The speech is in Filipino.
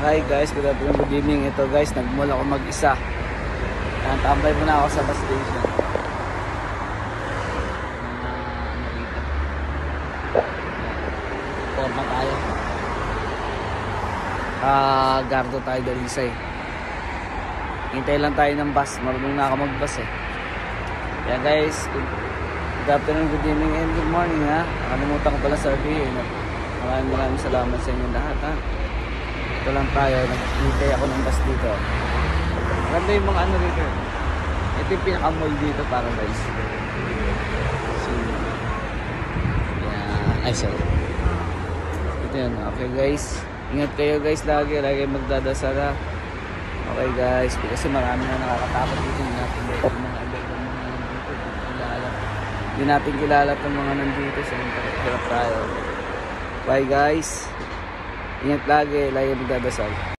Hi guys, good afternoon, good evening. Ito guys, nagmula ako mag-isa. Tambay muna ako sa bus station. Forma tayo. Gardo tayo Dalisay. Hintay lang tayo ng bus. Marunong na ako mag-bus eh. Kaya guys, good afternoon, good evening, and good morning ha. Nakalimutan ko pala sabihin. Maraming salamat sa inyo lahat ha. Ito lang tayo, naghihintay ako ng bus dito. Maganda yung mga ano dito. Ito yung pinaka-mall dito para guys. Ay sorry. Ito yun, okay guys. Ingat kayo guys lagi magdadasal ha. Okay guys, kasi marami na nakakatakot dito. Hindi natin kilala itong mga nandito sa hirap tayo. Bye guys. Ingat lagi magdadasal.